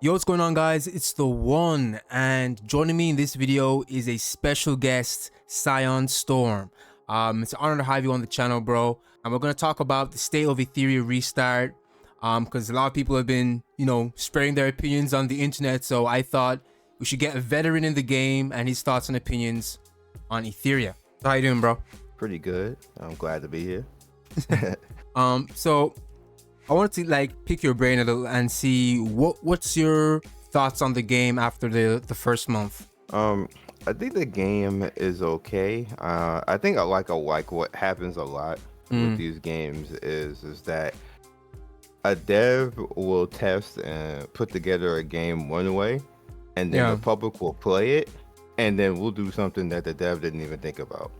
Yo, what's going on, guys? It's the one, and joining me in this video is a special guest, ScionStorm. It's an honor to have you on the channel, bro. And we're gonna talk about the state of Etheria Restart, because a lot of people have been, sparing their opinions on the internet. So I thought we should get a veteran in the game and his thoughts and opinions on Etheria. So how you doing, bro? Pretty good. I'm glad to be here. So I wanted to pick your brain a little and see what's your thoughts on the game after the first month. I think the game is okay. I think I like what happens a lot with these games is that a dev will test and put together a game one way, and then the public will play it, and then we'll do something that the dev didn't even think about.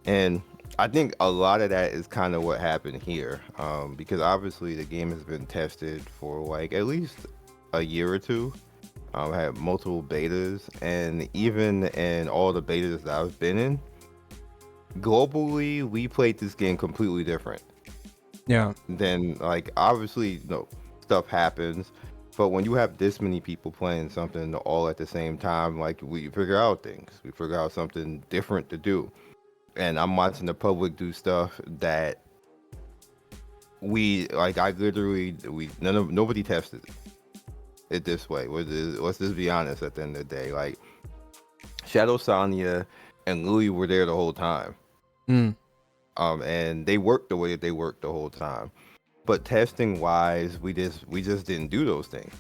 And I think a lot of that is kind of what happened here, because obviously the game has been tested for at least a year or two. Had multiple betas, and even in all the betas that I've been in, globally, we played this game completely different. Then, obviously, stuff happens, but when you have this many people playing something all at the same time, we figure out things. We figure out something different to do. And I'm watching the public do stuff that nobody tested it this way. Let's just be honest. At the end of the day, Shadow Sonya and Louis were there the whole time, and they worked the way that they worked the whole time. But testing wise, we just didn't do those things.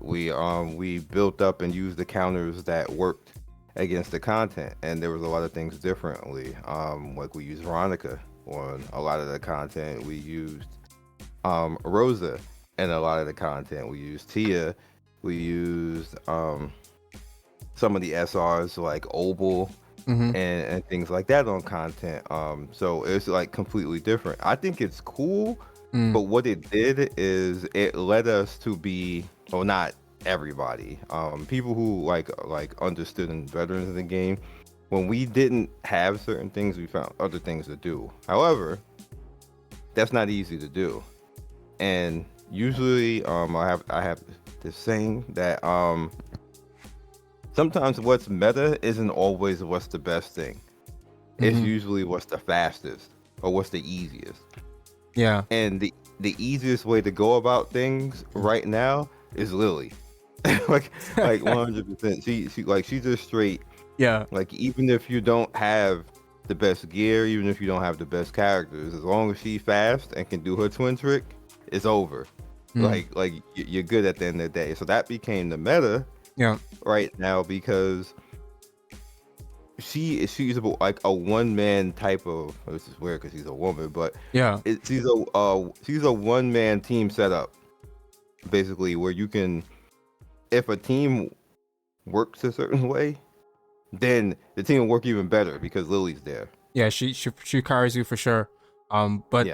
We built up and used the counters that worked against the content, and there was a lot of things differently. We used Veronica on a lot of the content. We used Rosa and a lot of the content. We used Tia. We used some of the SRs like Obel and things like that on content. So it's completely different. I think it's cool, but what it did is it led us to be, well, not everybody, people who understood and veterans of the game. When we didn't have certain things, we found other things to do. However, that's not easy to do, and usually I have this saying that sometimes what's meta isn't always what's the best thing. It's usually what's the fastest or what's the easiest. And the easiest way to go about things right now is Lily. 100%. She's just straight. Even if you don't have the best gear, even if you don't have the best characters, as long as she's fast and can do her twin trick, it's over. You're good at the end of the day. So that became the meta right now, because she's a one-man type of, this is weird because she's a woman, but she's a one-man team setup, basically, where you can, if a team works a certain way, then the team will work even better because Lily's there. She carries you for sure. But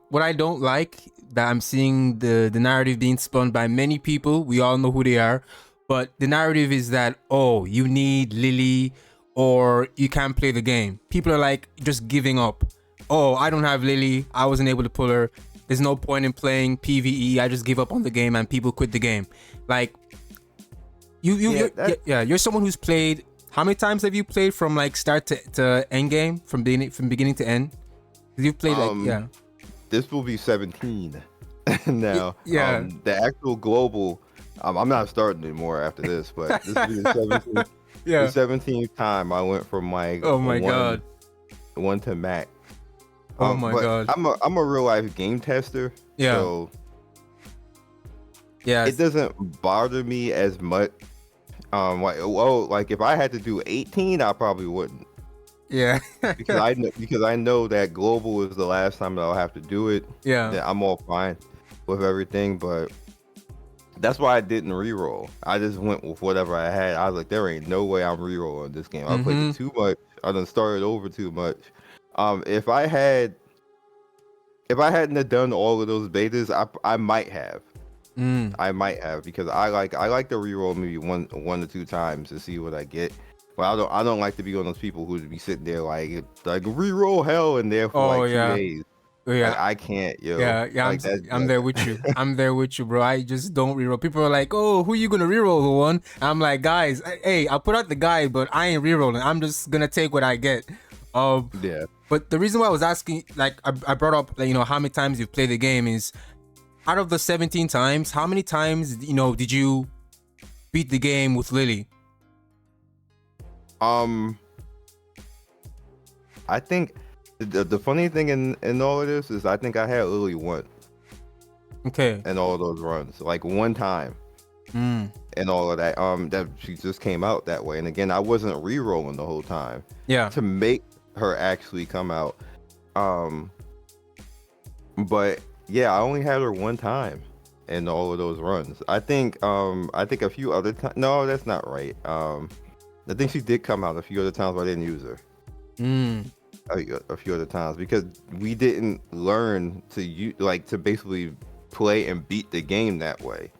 what I don't like, that I'm seeing the narrative being spun by many people, we all know who they are, but the narrative is that, oh, you need Lily or you can't play the game. People are just giving up. Oh, I don't have Lily, I wasn't able to pull her, there's no point in playing PvE, I just give up on the game, and people quit the game. You're someone who's played, how many times have you played from start to end game, from beginning to end? You've played this will be 17 now. The actual global, I'm not starting anymore after this, but this will be the 17th, the 17th time I went from God, one to max. God, I'm a real life game tester, so it doesn't bother me as much. If I had to do 18, I probably wouldn't. because I know that global is the last time that I'll have to do it. I'm all fine with everything, but that's why I didn't reroll. I just went with whatever I had. I was like, there ain't no way I'm rerolling this game. I played it too much. I done started over too much. If I hadn't have done all of those betas, I might have. I might have, because I like to reroll maybe one to two times to see what I get. But I don't like to be one of those people who would be sitting there like reroll hell in there for 2 days. Yeah. Like I can't, yo. Yeah, Like I'm there with you. I'm there with you, bro. I just don't reroll. People are like, "Oh, who you gonna reroll the one?" I'm like, guys, hey, I'll put out the guide, but I ain't rerolling. I'm just gonna take what I get. yeah. But the reason why I was asking, like, I brought up, like, how many times you've played the game is, out of the 17 times, how many times, did you beat the game with Lily? I think the funny thing in all of this is I think I had Lily once. Okay. In all of those runs, like one time. And all of that. That she just came out that way. And again, I wasn't re-rolling the whole time. Yeah. To make her actually come out. But yeah, I only had her one time in all of those runs. I think a few other times. No, that's not right. I think she did come out a few other times, but I didn't use her. A few other times because we didn't learn to basically play and beat the game that way.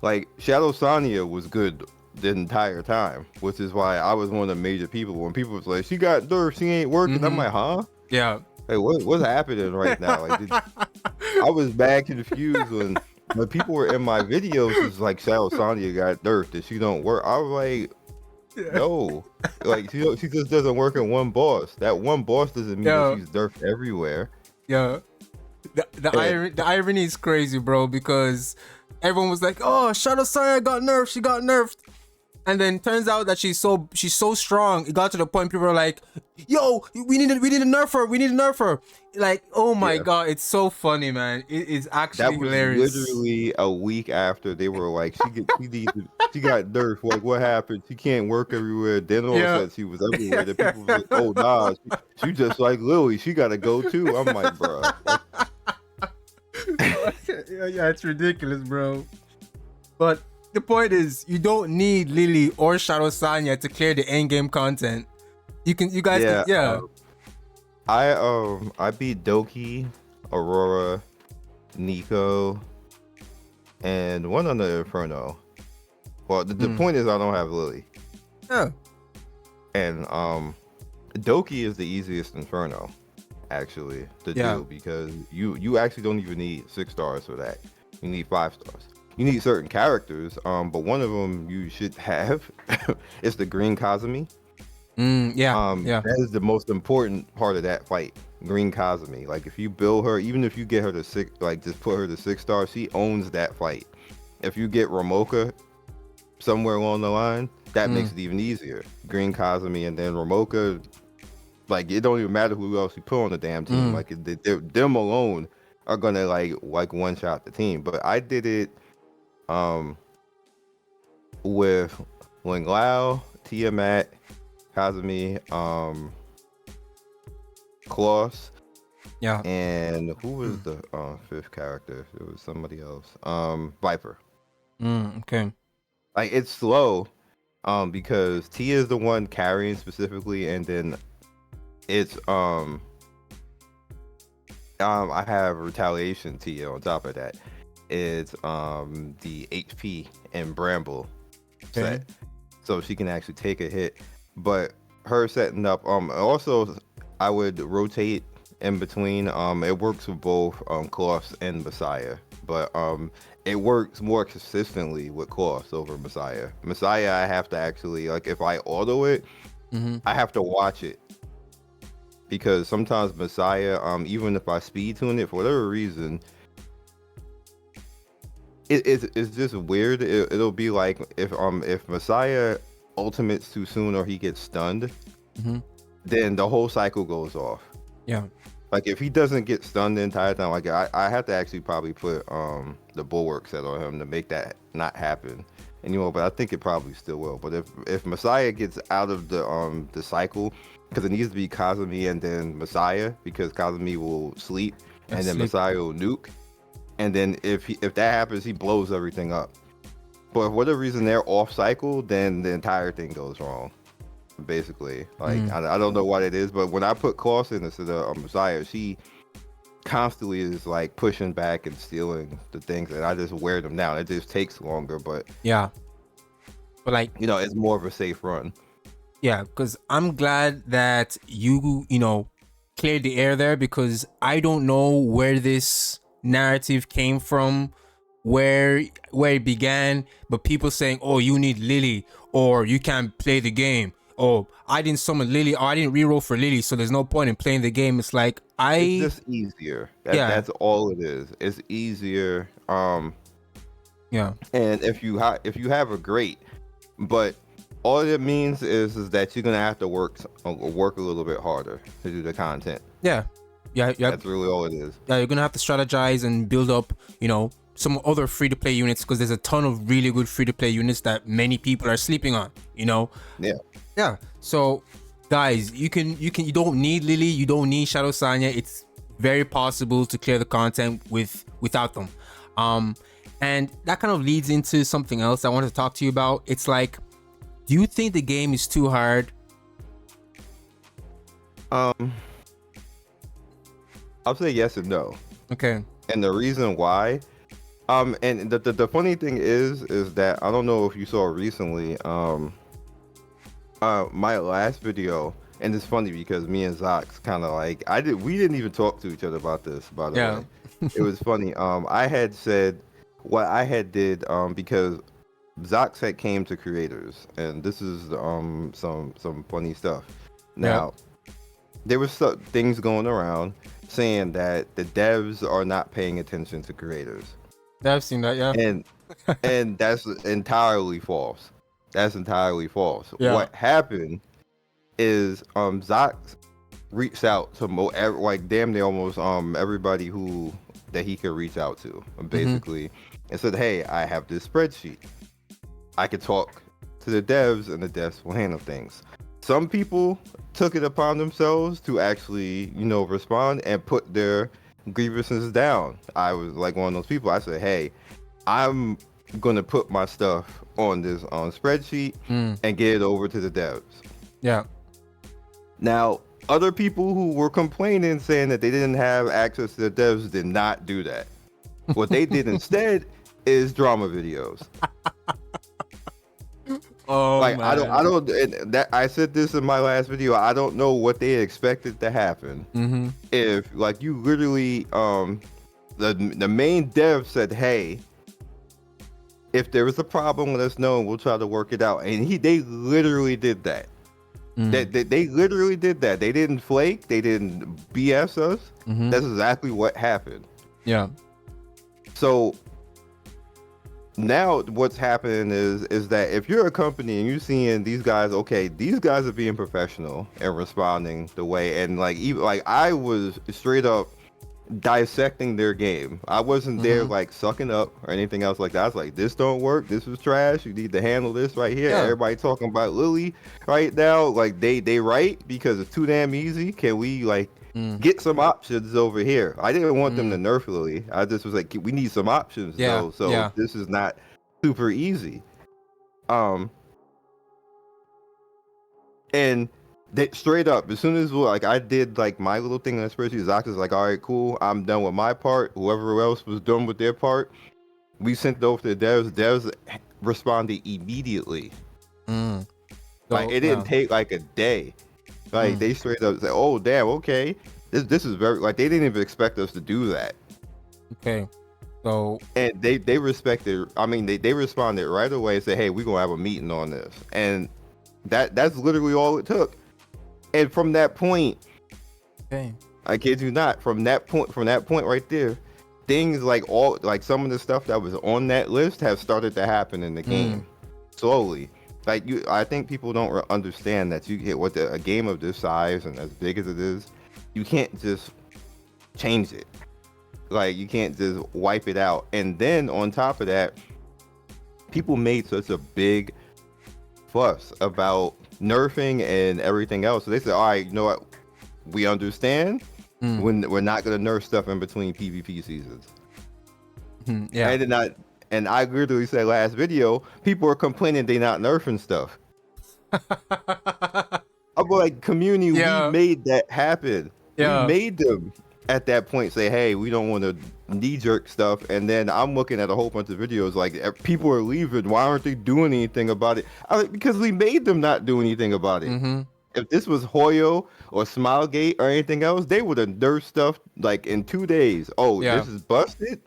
Like Shadow Sonya was good the entire time, which is why I was one of the major people. When people was like, "She got nerfed, she ain't working," I'm like, "Huh? Yeah. Hey, what's happening right now?" Like, I was bad confused when people were in my videos. It's like Shadow Sonya got nerfed and she don't work. I was like, no, like she just doesn't work in one boss. That one boss doesn't mean that she's nerfed everywhere. Yeah. The irony is crazy, bro, because everyone was like, "Oh, Shadow Sonya got nerfed. She got nerfed," and then turns out that she's so strong. It got to the point people were like, "Yo, we need to nerf her. We need to nerf her." Like, oh my god, it's so funny, man. It is actually hilarious. Literally a week after they were like, she got nerfed. Like, what happened? She can't work everywhere. Then all of a sudden she was everywhere. The people were like, "Oh nah, she just like Lily. She gotta go too." I'm like, bro. Yeah, it's ridiculous, bro. But the point is, you don't need Lily or Shadow Sonya to clear the end game content. You guys can. I beat Doki, Aurora, Nico, and one other Inferno. Well, the point is I don't have Lily. Oh. And Doki is the easiest Inferno, actually, to do because you actually don't even need 6 stars for that. You need 5 stars. You need certain characters, but one of them you should have. It's the Green Kazumi. That is the most important part of that fight. Green Kazumi. Like if you build her, even if you get her to 6, like just put her to 6 stars, she owns that fight. If you get Ramoka somewhere along the line, that makes it even easier. Green Kazumi and then Ramoka, like it don't even matter who else you put on the damn team. Like them alone are gonna like one shot the team. But I did it with Ling Lao, Tiamat, Kazumi, Klaus, and who was the 5th character? It was somebody else. Viper. Okay. Like it's slow, because Tia is the one carrying specifically, and then it's I have Retaliation Tia on top of that. It's the HP and Bramble set, so she can actually take a hit. But her setting up, also I would rotate in between. It works with both Klaus and Messiah, but it works more consistently with Klaus over Messiah. Messiah, I have to actually, like, if I auto it, I have to watch it. Because sometimes Messiah, even if I speed tune it for whatever reason, it's just weird. It'll be like if Messiah ultimates too soon or he gets stunned, then the whole cycle goes off. Yeah. Like if he doesn't get stunned the entire time, like I have to actually probably put the bulwark set on him to make that not happen anymore. But I think it probably still will. But if Messiah gets out of the cycle, because it needs to be Kazumi and then Messiah, because Kazumi will sleep and then Messiah will nuke, and then if that happens, he blows everything up. But for whatever reason they're off cycle, then the entire thing goes wrong. Basically, like I don't know what it is, but when I put Klaus in instead of Messiah, she constantly is like pushing back and stealing the things, and I just wear them down. It just takes longer, but like, it's more of a safe run. Yeah, because I'm glad that you cleared the air there, because I don't know where this narrative came from, where it began, but people saying, oh, you need Lily, or you can't play the game, or I didn't summon Lily, or I didn't reroll for Lily, so there's no point in playing the game. It's like, it's just easier. Yeah. That's all it is. It's easier. Yeah. And if you have a great, but all it means is that you're gonna have to work a little bit harder to do the content. Yeah. That's really all it is. Yeah, you're gonna have to strategize and build up, some other free-to-play units, because there's a ton of really good free-to-play units that many people are sleeping on. Yeah. So, guys, you don't need Lily, you don't need Shadow Sanya. It's very possible to clear the content without them. And that kind of leads into something else I wanted to talk to you about. It's like, do you think the game is too hard? I'll say yes and no. Okay. And the reason why, and the funny thing is that I don't know if you saw recently, my last video, and it's funny because me and Zox kind of like, we didn't even talk to each other about this, by the way. It was funny. I had said what I had did, because Zox had came to creators, and this is some funny stuff. Now, there was some things going around saying that the devs are not paying attention to creators. I've seen that, yeah. And that's entirely false. That's entirely false. Yeah. What happened is Zox reached out to like damn near almost everybody that he could reach out to, basically, and said, hey, I have this spreadsheet. I could talk to the devs, and the devs will handle things. Some people took it upon themselves to actually, respond and put their grievances down. I was like one of those people. I said, hey, I'm gonna put my stuff on this spreadsheet and get it over to the devs. Yeah. Now, other people who were complaining, saying that they didn't have access to the devs, did not do that. What they did instead is drama videos. Oh, like, man. I said this in my last video. I don't know what they expected to happen. If, like, you literally, the main dev said, hey, if there was a problem, let us know and we'll try to work it out. And they literally did that. They literally did that. They didn't flake. They didn't BS us. That's exactly what happened. Yeah. So now what's happening is that if you're a company and you're seeing these guys, okay, these guys are being professional and responding the way, and like, even like, I was straight up dissecting their game. I wasn't there like sucking up or anything else like that. I was like, this don't work, this is trash, you need to handle this right here. Everybody talking about Lily right now, like they right because it's too damn easy. Can we like get some options over here? I didn't want them to nerf Lily. I just was like, we need some options though. So this is not super easy. And they straight up, as soon as like I did like my little thing on the spreadsheet, Zox is like, all right, cool, I'm done with my part. Whoever else was done with their part, we sent it over to the devs. Devs responded immediately. Like, it didn't take like a day. Like, they straight up said, oh damn, okay, this is very, like, they didn't even expect us to do that. Okay. So, and they respected, I mean, they responded right away and said, hey, we're gonna have a meeting on this. And that's literally all it took. And from that point, I kid you not, from that point right there, things like some of the stuff that was on that list have started to happen in the game slowly. Like, I think people don't understand that you get a game of this size and as big as it is, you can't just change it. Like, you can't just wipe it out. And then on top of that, people made such a big fuss about nerfing and everything else. So they said, all right, you know what? We understand. When we're not going to nerf stuff in between PvP seasons. Yeah. And I literally said last video, people are complaining they not nerfing stuff. I'm like, community, we made that happen. We made them at that point say, hey, we don't want to knee-jerk stuff. And then I'm looking at a whole bunch of videos like, people are leaving, why aren't they doing anything about it? I was like, because we made them not do anything about it. if this was Hoyo or Smilegate or anything else, they would have nerfed stuff like in 2 days. Oh, Yeah. this is busted,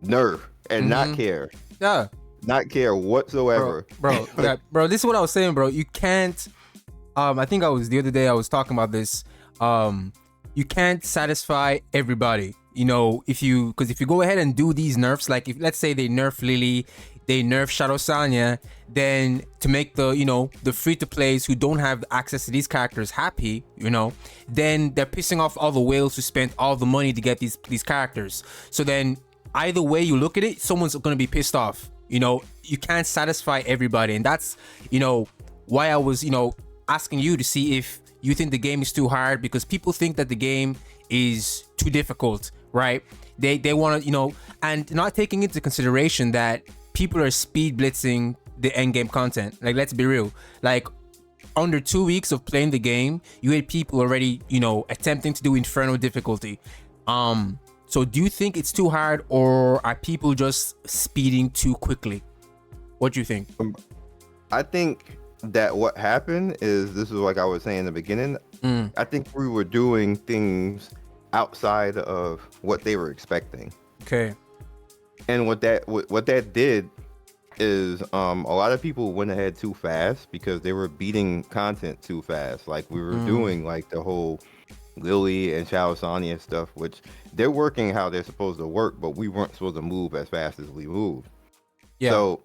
nerf, and not care. Yeah. Not care whatsoever. Bro, this is what I was saying, bro. You can't I think the other day I was talking about this. You can't satisfy everybody. You know, if you go ahead and do these nerfs, like if let's say they nerf Lily, they nerf Shadow Sanya, then to make the, you know, the free to plays who don't have access to these characters happy, you know, then they're pissing off all the whales who spent all the money to get these characters. So then either way you look at it, someone's gonna be pissed off. You know, you can't satisfy everybody, and that's, you know, why I was, you know, asking you to see if you think the game is too hard, because people think that the game is too difficult, right? They want to, you know, and not taking into consideration that people are speed blitzing the end game content. Like, let's be real. Like, under 2 weeks of playing the game, you had people already, you know, attempting to do Inferno difficulty. So do you think it's too hard, or are people just speeding too quickly? What do you think? I think that what happened is, this is like I was saying in the beginning, I think we were doing things outside of what they were expecting. Okay. And what that did is a lot of people went ahead too fast because they were beating content too fast. Like we were doing like the whole Lily and Chao Sonya stuff, which they're working how they're supposed to work, but we weren't supposed to move as fast as we moved. Yeah. So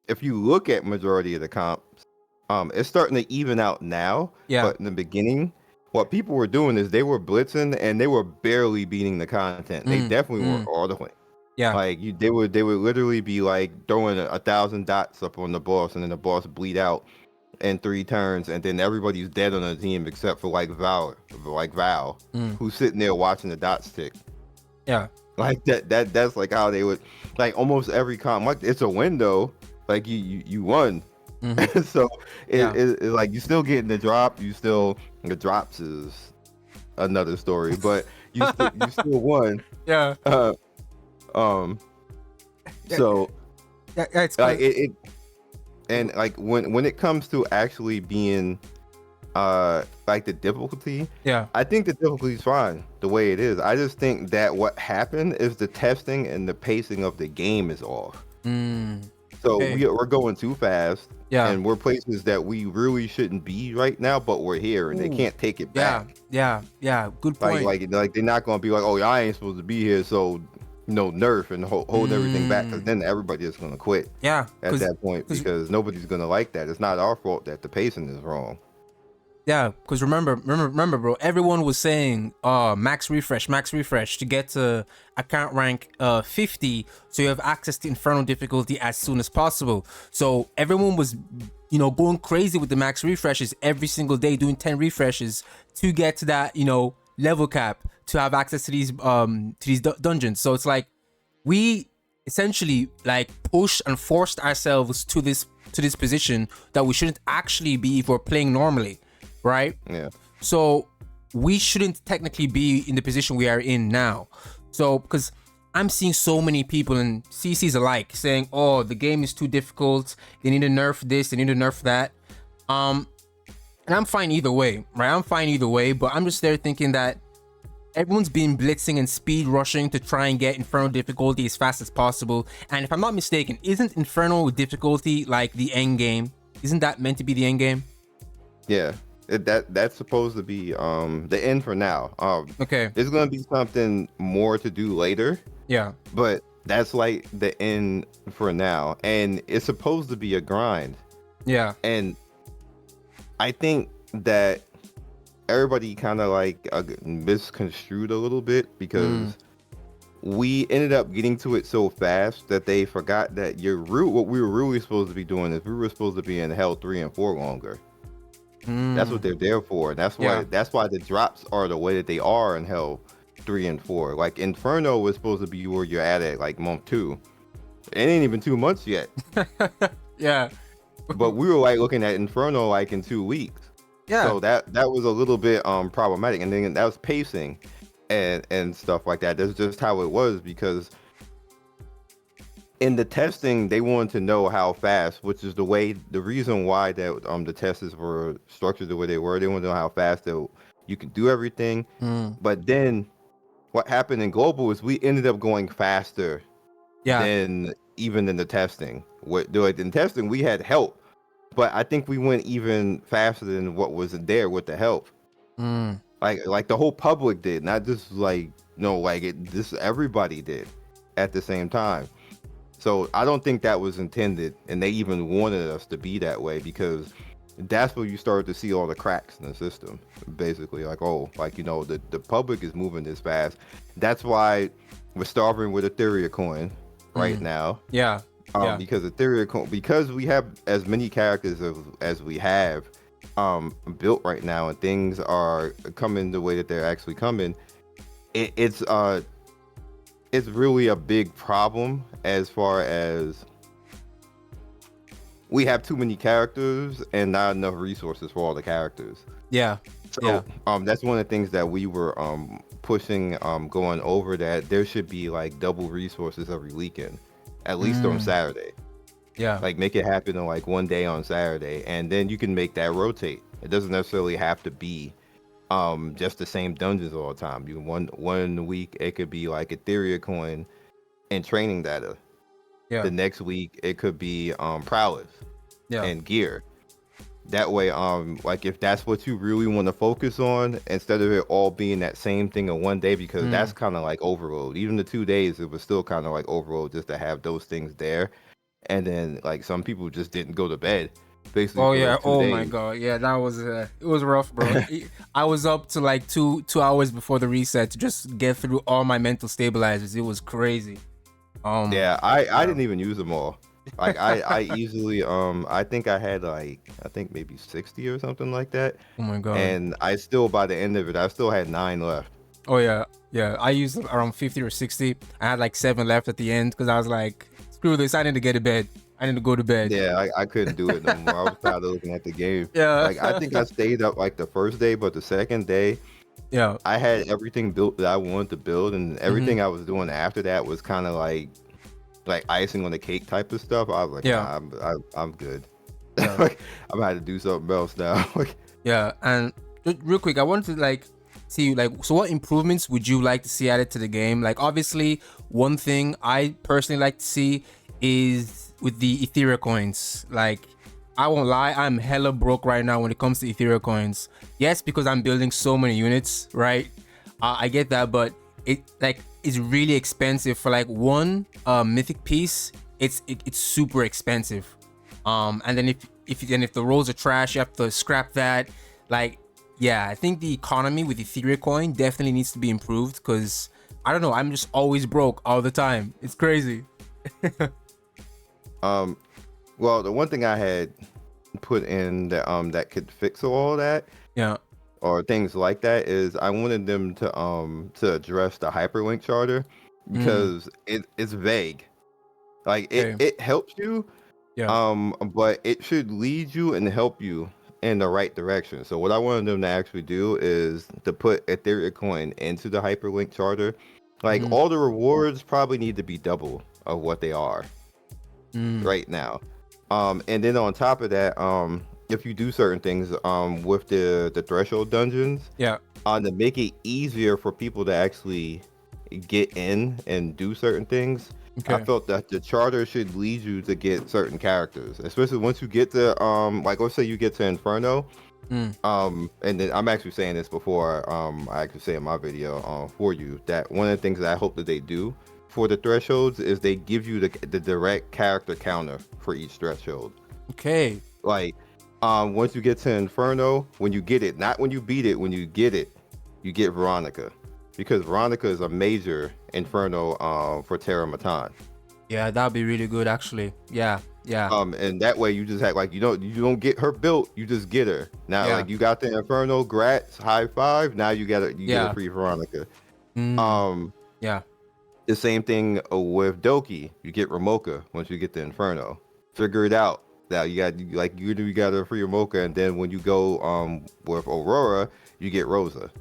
if you look at majority of the comps, it's starting to even out now. Yeah. But in the beginning, what people were doing is they were blitzing and they were barely beating the content. They definitely weren't ordering. Yeah. Like they would literally be like throwing 1,000 dots up on the boss, and then the boss bleed out in 3 turns, and then everybody's dead on the team except for like Val, who's sitting there watching the dots tick. Yeah. Like that's like how they would, like almost every comp, like it's a window, like you won. So it's like you still getting the drop, the drops is another story, but you still won. Yeah. So it's like it and like when it comes to actually being like the difficulty, I think the difficulty is fine the way it is. I just think that what happened is the testing and the pacing of the game is off. So we're going too fast, and we're places that we really shouldn't be right now, but we're here, and they can't take it back. Yeah. Good point. Like they're not gonna be like, oh, I ain't supposed to be here, so nerf and hold everything back, because then everybody is gonna quit. Yeah. At that point, because nobody's gonna like that. It's not our fault that the pacing is wrong. Yeah, because remember, bro. Everyone was saying, max refresh to get to account rank 50, so you have access to Inferno difficulty as soon as possible. So everyone was, going crazy with the max refreshes every single day, doing 10 refreshes to get to that, level cap to have access to these dungeons. So it's like we essentially like pushed and forced ourselves to this position that we shouldn't actually be if we're playing normally. Right? Yeah. So we shouldn't technically be in the position we are in now. So because I'm seeing so many people and CCs alike saying, oh, the game is too difficult, they need to nerf this, they need to nerf that. And I'm fine either way, right? But I'm just there thinking that everyone's been blitzing and speed rushing to try and get Inferno difficulty as fast as possible. And if I'm not mistaken, isn't Inferno difficulty like the end game? Isn't that meant to be the end game? Yeah. That's supposed to be the end for now. Okay. There's gonna be something more to do later. Yeah. But that's like the end for now, and it's supposed to be a grind. Yeah. And I think that everybody kind of like misconstrued a little bit, because we ended up getting to it so fast that they forgot that what we were really supposed to be doing is we were supposed to be in Hell 3 and 4 longer. That's what they're there for. That's why the drops are the way that they are in Hell 3 and 4. Like Inferno was supposed to be where you're at like month 2. It ain't even 2 months yet. Yeah. But we were like looking at Inferno like in 2 weeks. Yeah. So that was a little bit problematic. And then that was pacing and stuff like that. That's just how it was, because in the testing, they wanted to know how fast, which is the reason why that the tests were structured the way they were. They want to know how fast that you can do everything. But then what happened in global is we ended up going faster than even in the testing. In testing, we had help, but I think we went even faster than what was there with the help. Like the whole public did, not just everybody did at the same time. So I don't think that was intended, and they even wanted us to be that way, because that's where you started to see all the cracks in the system. Basically, the public is moving this fast. That's why we're starving with Etheria coin right now. Because Etheria coin, because we have as many characters as we have built right now, and things are coming the way that they're actually coming. It's really a big problem as far as we have too many characters and not enough resources for all the characters. So that's one of the things that we were pushing, going over, that there should be like double resources every weekend, at least on Saturday. Like make it happen on like one day on Saturday, and then you can make that rotate. It doesn't necessarily have to be just the same dungeons all the time. You one week it could be like Etheria coin and training data. The next week it could be prowess and gear. That way, like if that's what you really want to focus on, instead of it all being that same thing in one day, because that's kind of like overload. Even the 2 days, it was still kind of like overload just to have those things there. And then like some people just didn't go to bed. Basically, my god, that was it was rough, bro. I was up to like two hours before the reset to just get through all my mental stabilizers. It was crazy. I didn't even use them all. Like I easily I think I had maybe 60 or something like that. Oh my god. And I still, by the end of it, I still had 9 left. I used around 50 or 60. I had like 7 left at the end because I was like, screw this, I need to get to bed. I need to go to bed. I couldn't do it no more. I was tired of looking at the game. Like I think I stayed up like the first day, but the second day, I had everything built that I wanted to build, and everything I was doing after that was kind of like icing on the cake type of stuff. I was like, nah, I'm good. Like, I'm gonna have to do something else now. And real quick, I wanted to see so what improvements would you like to see added to the game? Like obviously, one thing I personally like to see is with the Etheria coins. Like, I won't lie, I'm hella broke right now when it comes to Etheria coins. Yes, because I'm building so many units, right? I get that, but it's really expensive for like one mythic piece. It's super expensive. And then if the rolls are trash, you have to scrap that. Like, I think the economy with Etheria coin definitely needs to be improved, because I don't know, I'm just always broke all the time. It's crazy. Well, the one thing I had put in that could fix all that, or things like that, is I wanted them to address the hyperlink charter, because it's vague. Like it helps you, but it should lead you and help you in the right direction. So what I wanted them to actually do is to put Ethereum coin into the hyperlink charter. Like all the rewards probably need to be double of what they are right now. And then on top of that, if you do certain things with the threshold dungeons, to make it easier for people to actually get in and do certain things, I felt that the charter should lead you to get certain characters, especially once you get to like, let's say you get to Inferno. And then I'm actually saying this before I actually say in my video for you, that one of the things that I hope that they do for the thresholds is they give you the direct character counter for each threshold. Like once you get to Inferno, when you get it, not when you beat it, when you get it, you get Veronica, because Veronica is a major Inferno for Terra Matan. That'd be really good actually. And that way you just have you don't get her built, you just get her. Now like you got the Inferno, grats, high five, now you get a free Veronica. The same thing with Doki. You get Ramoka once you get the Inferno. Figure it out. Now you got a free Ramoka, and then when you go with Aurora, you get Rosa.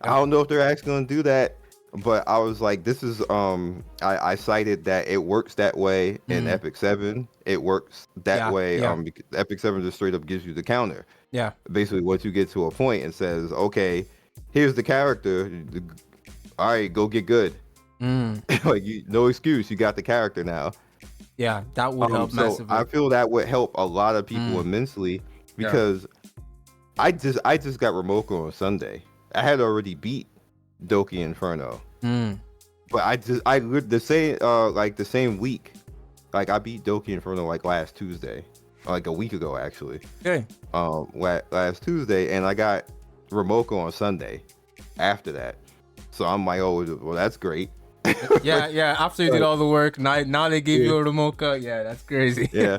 I don't know if they're actually gonna do that but I was like, this is I cited that it works that way in Epic 7. It works that way because Epic 7 just straight up gives you the counter. Yeah. Basically, once you get to a point and says, okay, here's the character. All right, go get good. Like, no excuse. You got the character now. Yeah, that would help massively. I feel that would help a lot of people immensely because I just got Remoko on Sunday. I had already beat Doki Inferno, but I the same week, like I beat Doki Inferno like last Tuesday, like a week ago actually. Okay. Last Tuesday, and I got Remoko on Sunday after that. So I'm like, oh, well, that's great. Yeah. After you did all the work, now they give you a Remoka. Yeah, that's crazy. Yeah.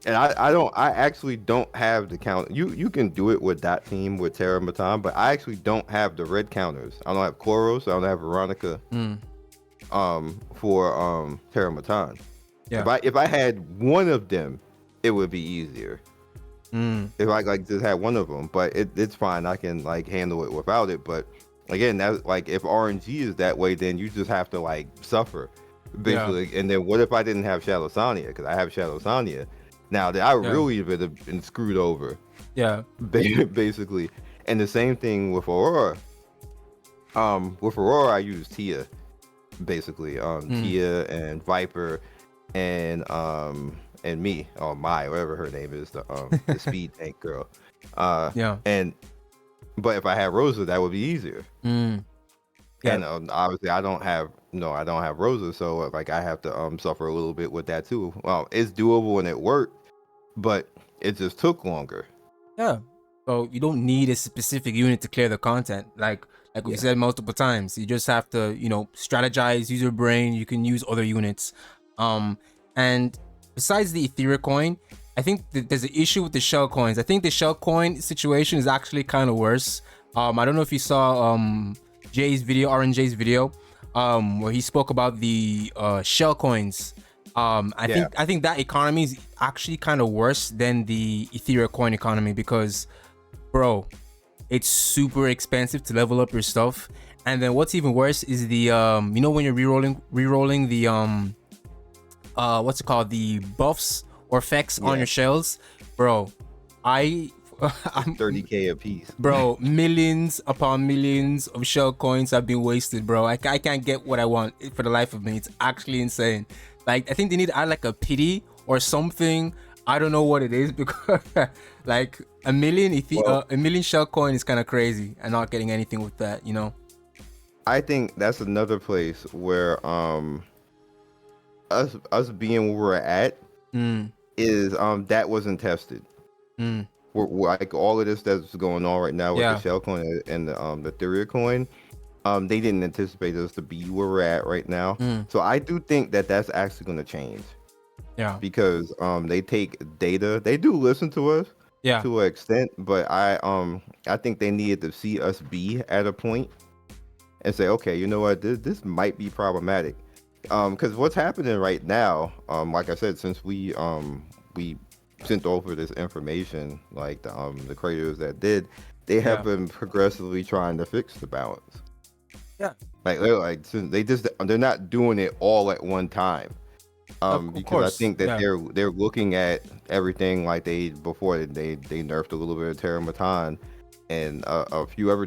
And I actually don't have the count. You can do it with that team with Terra Matan, but I actually don't have the red counters. I don't have Koros. I don't have Veronica. For Terra Matan. Yeah. If I had one of them, it would be easier. If I like just had one of them, but it's fine. I can like handle it without it. But again, that's like if RNG is that way, then you just have to like suffer basically. And then what if I didn't have Shadow Sonya? Because I have Shadow Sonya. Now that I really would have been screwed over. Yeah. Basically. And the same thing with Aurora. With Aurora, I use Tia. Basically. Tia and Viper and me. Oh my, whatever her name is, the speed tank girl. But if I had Rosa, that would be easier. And obviously I don't have Rosa, so like I have to suffer a little bit with that too. Well, it's doable and it worked, but it just took longer. Yeah. So you don't need a specific unit to clear the content. Like we said multiple times, you just have to, strategize, use your brain. You can use other units. And besides the Etheria coin, I think there's an issue with the shell coins. I think the shell coin situation is actually kind of worse. I don't know if you saw Jay's video, RNJ's video, where he spoke about the shell coins. I think that economy is actually kind of worse than the Etheria coin economy because, bro, it's super expensive to level up your stuff. And then what's even worse is the when you're rerolling the what's it called, the buffs or effects on your shells, bro. I'm 30k a piece, bro. Millions upon millions of shell coins have been wasted, bro. I can't get what I want for the life of me. It's actually insane. Like, I think they need to add like a pity or something. I don't know what it is because like a million shell coin is kind of crazy and not getting anything with that, I think that's another place where us being where we're at is that wasn't tested. We're like all of this that's going on right now with the shell coin and the Etheria coin, they didn't anticipate us to be where we're at right now. So I do think that that's actually going to change. Yeah, because they take data. They do listen to us to an extent, but I think they needed to see us be at a point and say, okay, you know what, this might be problematic. Because what's happening right now, like I said, since we sent over this information, like the creators that did, they have been progressively trying to fix the balance. Yeah, they're not doing it all at one time. Because I think that they're looking at everything like they nerfed a little bit of Terra Matan and a few other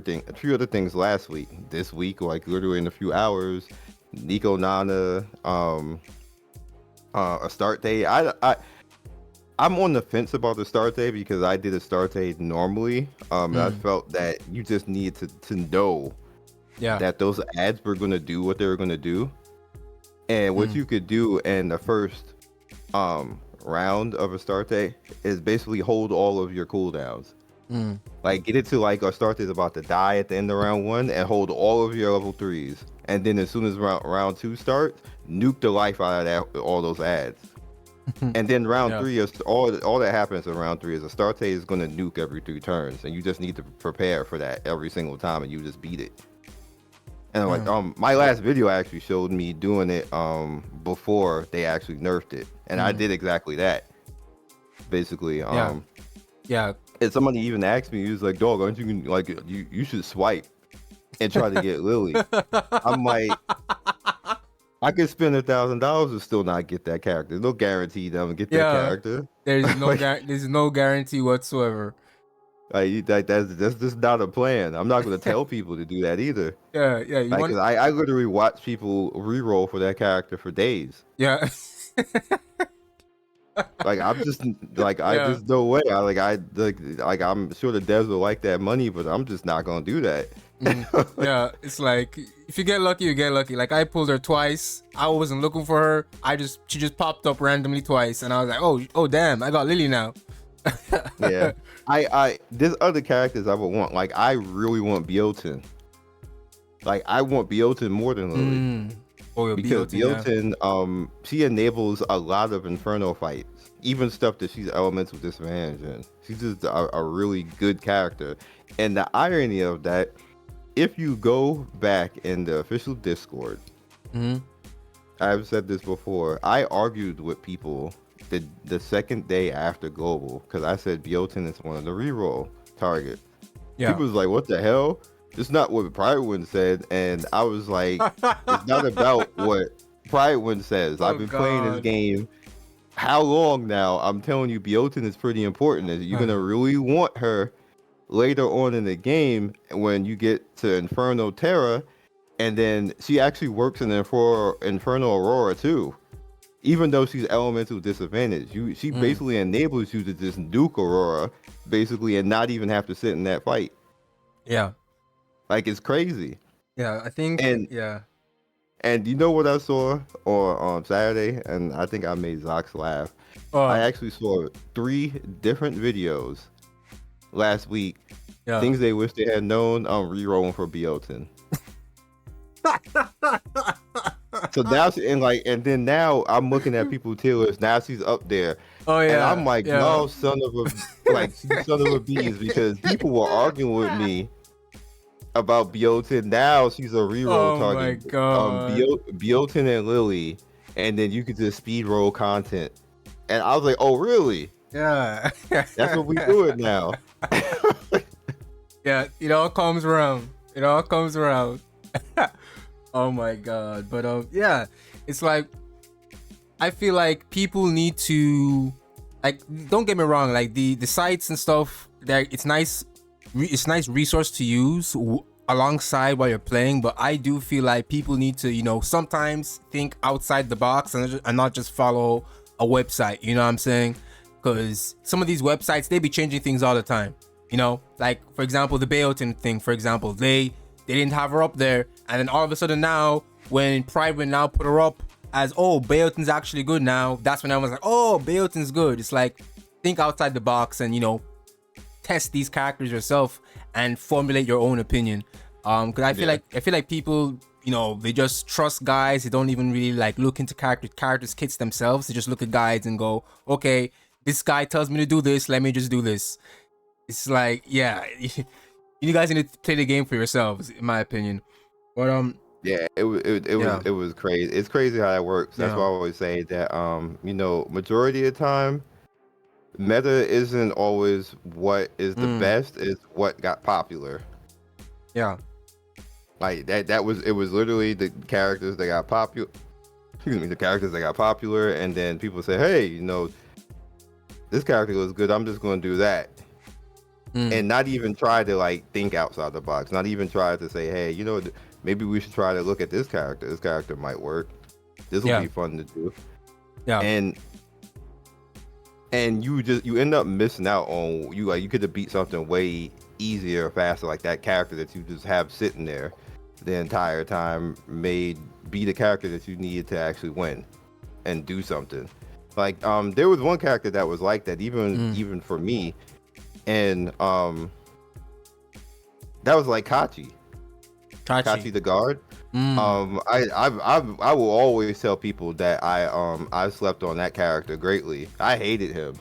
things last week. This week, like literally in a few hours, Nico Nana, a start day. I'm on the fence about the start day because I did a start day normally. And I felt that you just need to know that those ads were going to do what they were going to do. And what you could do in the first round of a start day is basically hold all of your cooldowns. Like get it to like a start is about to die at the end of round 1 and hold all of your level 3s. And then as soon as round 2 starts, nuke the life out of all those ads. And then round 3 is all that happens in round 3 is a start day is going to nuke every 3 turns, and you just need to prepare for that every single time, and you just beat it. And like my last video actually showed me doing it before they actually nerfed it, and I did exactly that. Basically, and somebody even asked me, he was like, "Dog, aren't you like you should swipe?" and try to get Lily. I'm like, I could spend $1,000 and still not get that character. There's no guarantee that I'm gonna get that character. There's no guarantee whatsoever. Like that's just not a plan. I'm not gonna tell people to do that either. Yeah. Like, 'cause I literally watch people re-roll for that character for days. Yeah. Like, I'm just like, I just no way. Like I'm sure the devs will like that money, but I'm just not gonna do that. Yeah, it's like if you get lucky, you get lucky. Like I pulled her twice. I wasn't looking for her. She just popped up randomly twice, and I was like, oh damn, I got Lily now. Yeah, there's other characters I would want. Like, I really want Biotin. Like, I want Biotin more than Lily. Because Biotin, she enables a lot of Inferno fights, even stuff that she's elemental disadvantage in. She's just a really good character. And the irony of that, if you go back in the official Discord, I've said this before, I argued with people the second day after Global, because I said Biotin is one of the reroll targets. Yeah. People was like, what the hell? It's not what Pride Wind said. And I was like, it's not about what Pride Wind says. I've been playing this game how long now? I'm telling you, Biotin is pretty important. You're going to really want her later on in the game when you get to Inferno Terra. And then she actually works in Inferno Aurora too. Even though she's elemental disadvantage, she basically enables you to just nuke Aurora, basically, and not even have to sit in that fight. Yeah. Like, it's crazy. Yeah, I think, And you know what I saw on Saturday? And I think I made Zox laugh. I actually saw 3 different videos last week. Yeah. Things they wish they had known. I'm re-rolling for Biotin. So now and then now I'm looking at people tier list. Now she's up there. Oh yeah. And I'm like, no, son of a bees, because people were arguing with me about Biotin. Now she's a reroll target. Oh my god. Biotin and Lily, and then you could just speed roll content. And I was like, oh really? Yeah. That's what we do it now. Yeah, it all comes around. It all comes around. Oh my god. But yeah, it's like, I feel like people need to, like, don't get me wrong, like the sites and stuff, it's nice resource to use alongside while you're playing, but I do feel like people need to, sometimes think outside the box and not just follow a website, you know what I'm saying? Because some of these websites, they be changing things all the time, like, for example, the Biotin thing, for example, they didn't have her up there, and then all of a sudden now, when Pride will now put her up as, oh, Biotin's actually good now, that's when everyone's like, oh, Biotin's good. It's like, think outside the box and, test these characters yourself and formulate your own opinion. Because I feel like people, they just trust guides. They don't even really like look into characters kits themselves. They just look at guides and go, okay, this guy tells me to do this, let me just do this. It's like, yeah, you guys need to play the game for yourselves, in my opinion. But yeah, it was crazy. It's crazy how that works. That's why I always say that majority of the time, meta isn't always what is the best, it's what got popular. Yeah. Like it was literally the characters that got popular. The characters that got popular, and then people say, hey, this character was good, I'm just gonna do that. And not even try to like think outside the box, not even try to say, hey, maybe we should try to look at this character. This character might work. This will be fun to do. Yeah. And you end up missing out on you could have beat something way easier, faster, like that character that you just have sitting there the entire time be the character that you needed to actually win and do something. Like there was one character that was like that, even for me. And that was like Kachi the guard. I will always tell people that I slept on that character greatly. I hated him.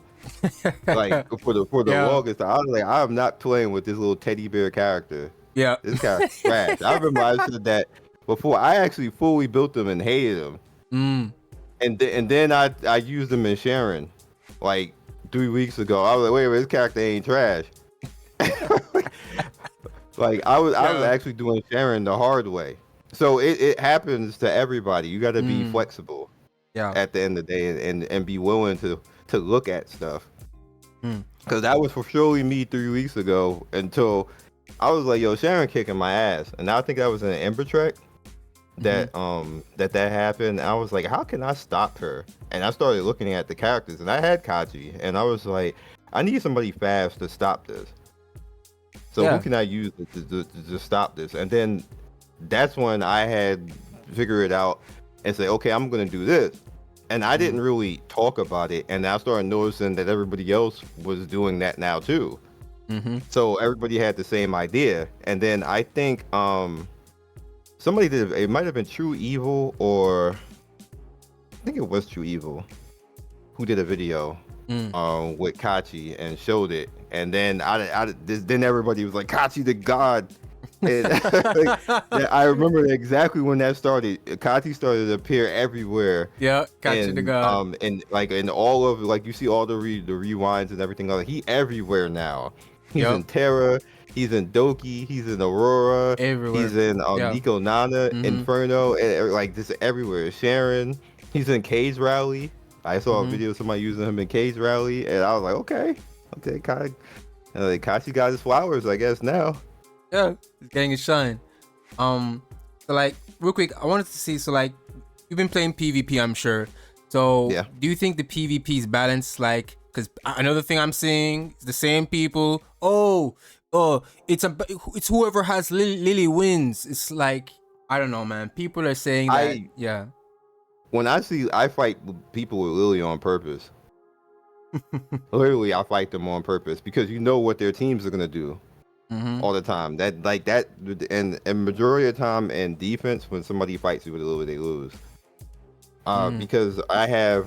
Like for the longest time, I was like, I'm not playing with this little teddy bear character. Yeah, this character's trash. I remember I said that before. I actually fully built him and hated him. And then I used him in Sharon like 3 weeks ago. I was like, wait, this character ain't trash. Like I was actually doing Sharon the hard way. So it happens to everybody. You got to be flexible. Yeah. At the end of the day, and be willing to look at stuff. Because that was for surely me 3 weeks ago until I was like, yo, Sharon kicking my ass. And I think that was in an Ember Trek that that happened. I was like, how can I stop her? And I started looking at the characters, and I had Kachi, and I was like, I need somebody fast to stop this. So who can I use to stop this? And then that's when I had figured it out and say, okay, I'm going to do this. And I didn't really talk about it. And I started noticing that everybody else was doing that now too. So everybody had the same idea. And then I think somebody did, it might have been True Evil, or I think it was True Evil, who did a video with Kachi and showed it. And then then everybody was like, Kachi the god. And I remember exactly when that started. Kachi started to appear everywhere. Yeah, Kachi the god. And like in all of, like, you see all the rewinds and everything like that. He everywhere now. He's in Terra. He's in Doki. He's in Aurora. Everywhere. He's in Nico Nana, Inferno, and like this everywhere. Sharon. He's in Cage Rally. I saw a video of somebody using him in Cage Rally, and I was like, okay, Kachi. And like Kachi got his flowers, I guess now. Yeah, he's getting his shine. So like real quick, I wanted to see. So like, you've been playing PvP, I'm sure. So do you think the PvP is balanced? Like, because another thing I'm seeing is the same people. It's whoever has Lily wins. It's like, I don't know, man. People are saying that. When I fight people with Lily on purpose. Literally, I fight them on purpose because you know what their teams are gonna do all the time. And majority of the time in defense, when somebody fights you with Lily, they lose. Because I have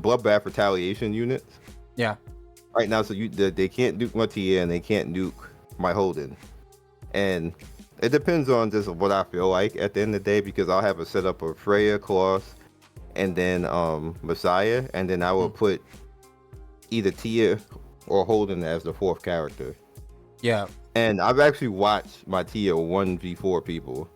bloodbath retaliation units. Yeah. Right now, so they can't nuke my Tia and they can't nuke my Holden, and it depends on just what I feel like at the end of the day, because I'll have a setup of Freya, Klaus, and then Messiah, and then I will put either Tia or Holden as the fourth character. Yeah. And I've actually watched my Tia 1v4 people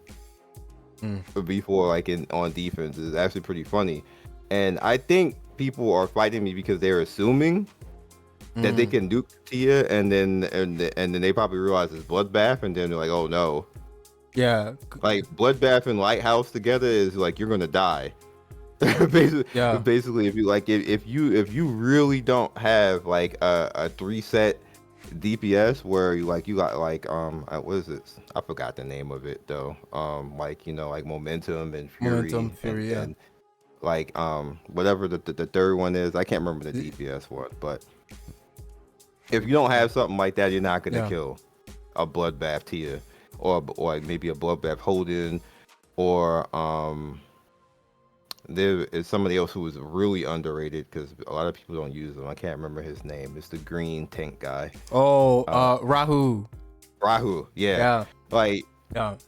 before, like on defense. It's actually pretty funny. And I think people are fighting me because they're assuming that they can nuke Tia, and then they probably realize it's Bloodbath, and then they're like, oh no. Yeah. Like Bloodbath and Lighthouse together is like, you're gonna die. Basically, if you like, if you really don't have like a 3-set DPS where you got like what is it? I forgot the name of it though. Like, you know, like Momentum and Fury, and like whatever the third one is. I can't remember the DPS one, but if you don't have something like that, you're not gonna kill a Bloodbath Tia, or maybe a Bloodbath Holden, or there is somebody else who is really underrated because a lot of people don't use him. I can't remember his name. It's the green tank guy. Rahu. Rahu, yeah. Like,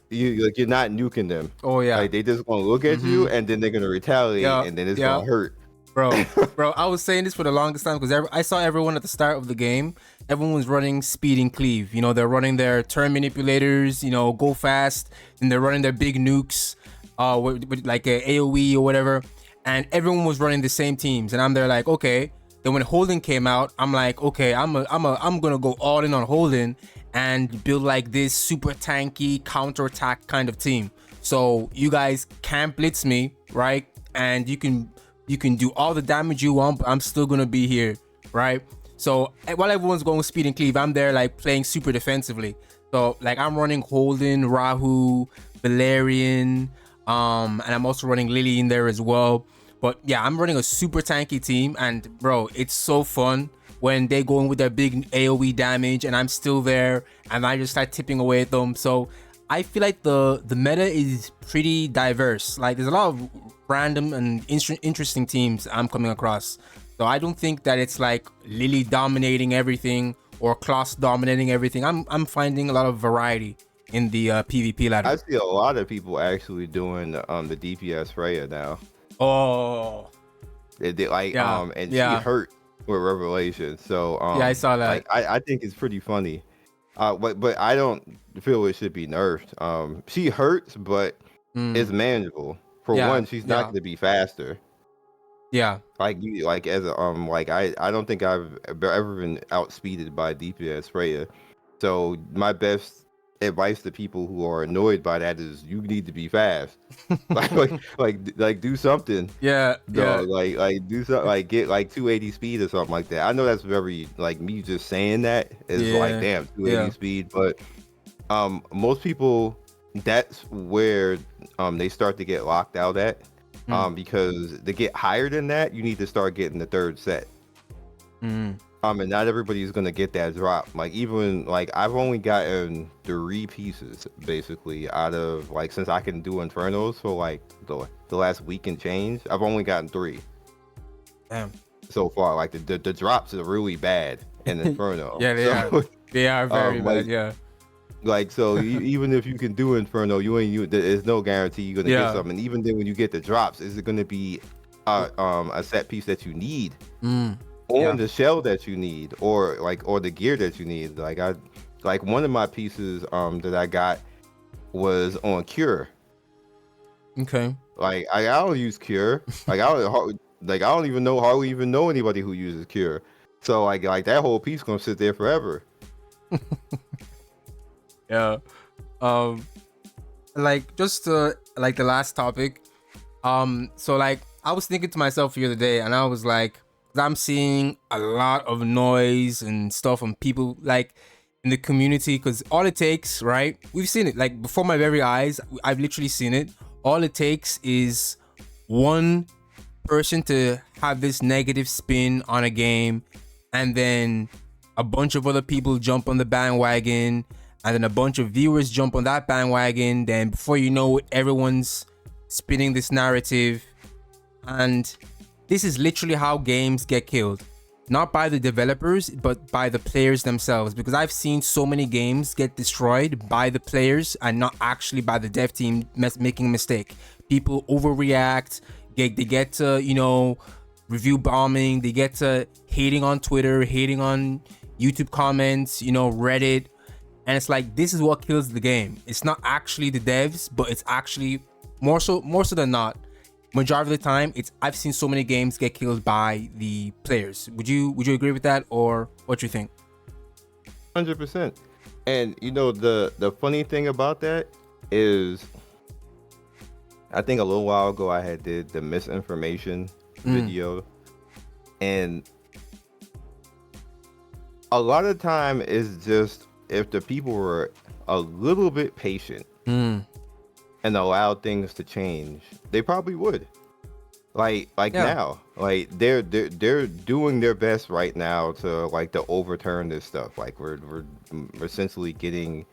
you're not nuking them. Oh yeah. Like, they just gonna look at you, and then they're gonna retaliate, and then it's gonna hurt. Bro, I was saying this for the longest time because I saw everyone at the start of the game. Everyone was running speed and cleave. You know, they're running their turn manipulators. You know, go fast, and they're running their big nukes. With like a AoE or whatever, and everyone was running the same teams, and I'm there like, okay. Then when Holden came out, I'm like, okay, I'm gonna go all in on Holden and build like this super tanky counterattack kind of team. So you guys can't blitz me, right? And you can do all the damage you want, but I'm still gonna be here, right? So while everyone's going speed and cleave, I'm there like playing super defensively. So like I'm running Holden, Rahu, Valerian. And I'm also running Lily in there as well. But yeah, I'm running a super tanky team, and bro, it's so fun when they go in with their big AoE damage and I'm still there and I just start tipping away at them. So I feel like the meta is pretty diverse. Like, there's a lot of random and interesting teams I'm coming across. So I don't think that it's like Lily dominating everything or Klaus dominating everything. I'm finding a lot of variety in the PvP ladder. I see a lot of people actually doing the DPS Freya now. Oh, they like and she hurt with Revelation. So yeah, I saw that. Like, I think it's pretty funny. But I don't feel it should be nerfed. She hurts, but it's manageable. For Yeah, one, she's not yeah, going to be faster. yeah. Like you, like as a, like I don't think I've ever been outspeeded by DPS Freya. So my best advice to people who are annoyed by that is you need to be fast. like do something. Yeah, yeah, Dog, like do something, like get like 280 speed or something like that. I know that's very like me just saying that is like yeah, damn 280 yeah. speed, but most people that's where they start to get locked out at. Because to get higher than that, you need to start getting the third set. And not everybody's gonna get that drop. Like even like I've only gotten 3 pieces basically out of like since I can do Infernos for like the last week and change. I've only gotten 3 Damn. so far. Like the drops are really bad in Inferno. Yeah, they So, are. They are very bad. Yeah. Like so, even if you can do Inferno, there's no guarantee you're gonna get Yeah. something. And even then, when you get the drops, is it gonna be a set piece that you need, or the shell that you need, or the gear that you need? Like one of my pieces that I got was on Cure. Okay. Like I don't use Cure. Like I don't even know hardly even know anybody who uses Cure. So like that whole piece gonna sit there forever. Yeah. Like just like the last topic. So like I was thinking to myself the other day, and I was like, 'cause I'm seeing a lot of noise and stuff from people like in the community, because all it takes, right? We've seen it like before my very eyes. I've literally seen it. All it takes is one person to have this negative spin on a game, and then a bunch of other people jump on the bandwagon, and then a bunch of viewers jump on that bandwagon. Then before you know it, everyone's spinning this narrative, and this is literally how games get killed. Not by the developers, but by the players themselves, because I've seen so many games get destroyed by the players and not actually by the dev team making a mistake. People overreact, they get to review bombing, they get to hating on Twitter, hating on YouTube comments, Reddit, and it's like this is what kills the game. It's not actually the devs, but it's actually more so than not, majority of the time, I've seen so many games get killed by the players. Would you agree with that, or what you think? 100%. And the funny thing about that is, I think a little while ago I had did the misinformation video, and a lot of time is just if the people were a little bit patient and allowed things to change, they probably would. Now, like they're doing their best right now to to overturn this stuff. Like we're essentially getting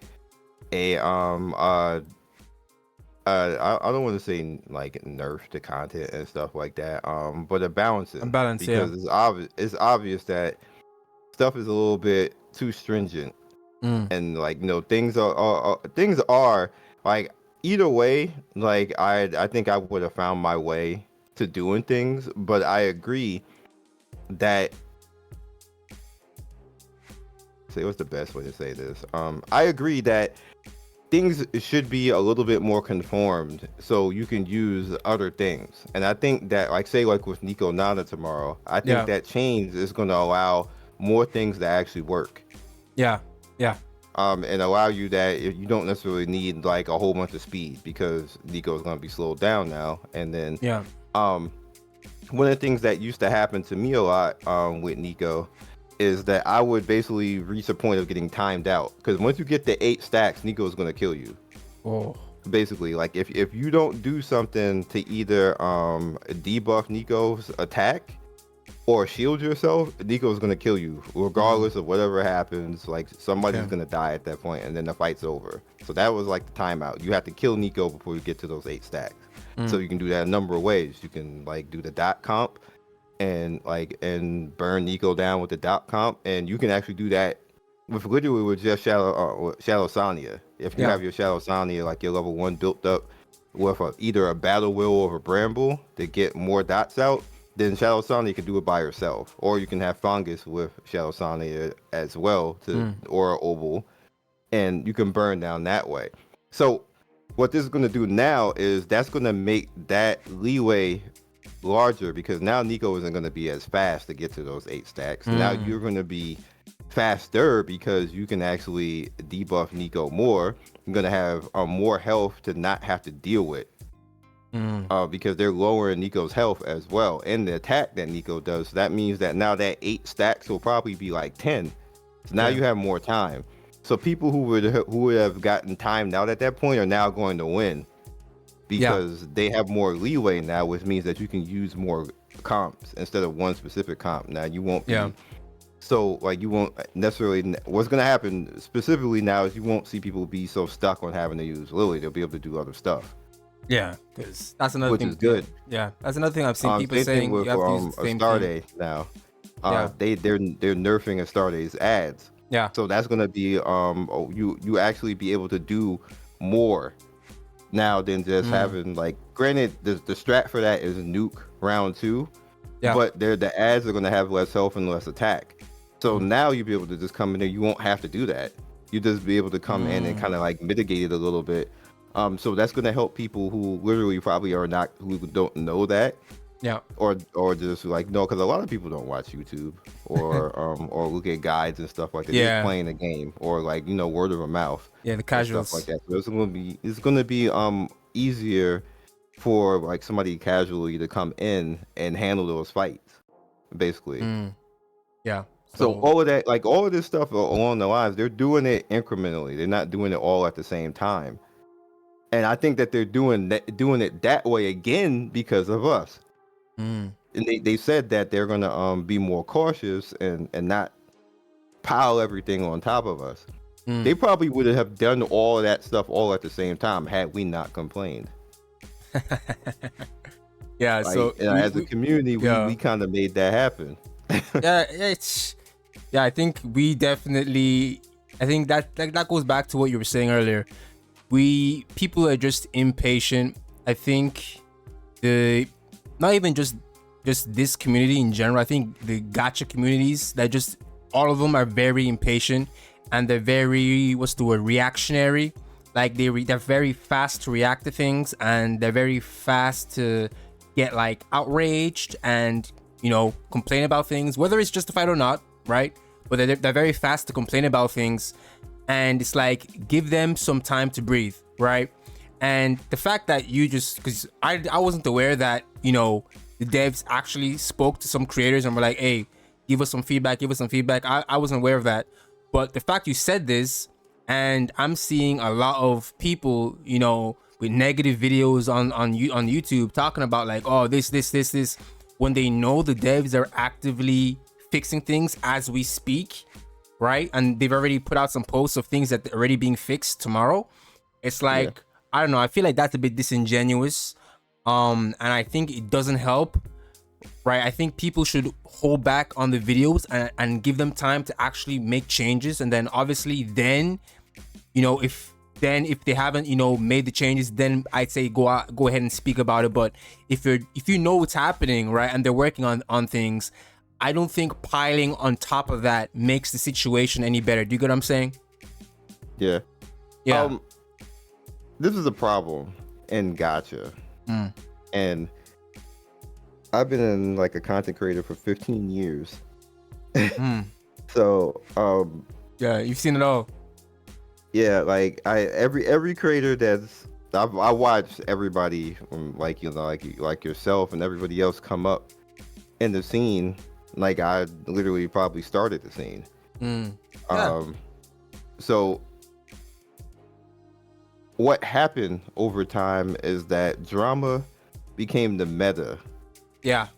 a I don't want to say like nerf to content and stuff like that, but a balancing. Because it's obvious that stuff is a little bit too stringent, and things are like either way. Like I think I would have found my way to doing things, but I agree that what's the best way to say this? I agree that things should be a little bit more conformed so you can use other things. And I think that like with Nico Nana tomorrow, I think that change is going to allow more things to actually work. Yeah. And allow you that you don't necessarily need like a whole bunch of speed, because Nico is going to be slowed down now. And then one of the things that used to happen to me a lot with Nico is that I would basically reach a point of getting timed out, because once you get the 8 stacks, Nico is going to kill you. Basically, like if you don't do something to either debuff Nico's attack or shield yourself, Nico is going to kill you regardless of whatever happens. Like somebody's going to die at that point, and then the fight's over. So that was like the timeout. You have to kill Nico before you get to those 8 stacks. So you can do that a number of ways. You can like do the dot comp and burn Nico down with the dot comp, and you can actually do that with just Shadow Sonya. If you have your Shadow Sonya, like your level 1 built up with either a Battle Will or a Bramble to get more dots out, then Shadow Sonya can do it by herself. Or you can have Fungus with Shadow Sonya as well, or Oval, and you can burn down that way. So what this is going to do now is that's going to make that leeway larger, because now Nico isn't going to be as fast to get to those 8 stacks. Now you're going to be faster because you can actually debuff Nico more. You're going to have more health to not have to deal with, because they're lowering Nico's health as well, and the attack that Nico does. So that means that now that 8 stacks will probably be like 10. So now you have more time. So people who would have gotten timed out at that point are now going to win, because they have more leeway now, which means that you can use more comps instead of one specific comp. Now you won't be so like, you won't necessarily, what's going to happen specifically now is you won't see people be so stuck on having to use Lily. They'll be able to do other stuff. Yeah, because that's another thing. Which is good. Yeah, that's another thing I've seen people saying. With, you have to use the same Astartes now. They're nerfing Astartes ads. Yeah. So that's gonna be you actually be able to do more now than just having, like, granted the strat for that is nuke round 2. Yeah. But the ads are gonna have less health and less attack. So now you'll be able to just come in there. You won't have to do that. You just be able to come in and kind of like mitigate it a little bit. So that's gonna help people who literally probably are not, who don't know that. Yeah. Or just like, no, because a lot of people don't watch YouTube or or look at guides and stuff like that. They're just playing the game, or like, you know, word of mouth. Yeah, the casuals, stuff like that. So it's gonna be easier for like somebody casually to come in and handle those fights, basically. Yeah. So all of that, like all of this stuff along the lines, they're doing it incrementally. They're not doing it all at the same time. And I think that they're doing it that way again because of us. And they said that they're gonna be more cautious and not pile everything on top of us. They probably would have done all of that stuff all at the same time had we not complained. Yeah. Like, so as a community, we kind of made that happen. I think we definitely. I think that goes back to what you were saying earlier. People are just impatient. I think not even just this community in general. I think the gacha communities, that just all of them are very impatient, and they're very, reactionary. Like they're very fast to react to things, and they're very fast to get like outraged and, you know, complain about things, whether it's justified or not, right? But they're very fast to complain about things, and it's like, give them some time to breathe, right? And the fact that you just, because I wasn't aware that, you know, the devs actually spoke to some creators and were like, hey, give us some feedback. I wasn't aware of that. But the fact you said this, and I'm seeing a lot of people, you know, with negative videos on YouTube talking about like, oh, this, when they know the devs are actively fixing things as we speak, right? And they've already put out some posts of things that are already being fixed tomorrow. It's like, I don't know, I feel like that's a bit disingenuous. And I think it doesn't help, right? I think people should hold back on the videos and give them time to actually make changes. And then obviously then, you know, if they haven't, you know, made the changes, then I'd say go ahead and speak about it. But if you know what's happening, right, and they're working on things, I don't think piling on top of that makes the situation any better. Do you get what I'm saying? Yeah. This is a problem in Gacha. And I've been in like a content creator for 15 years. So yeah, you've seen it all. Yeah, like every creator I watched everybody from, like, you know, like yourself and everybody else come up in the scene. Like I literally probably started the scene. So what happened over time is that drama became the meta. Yeah,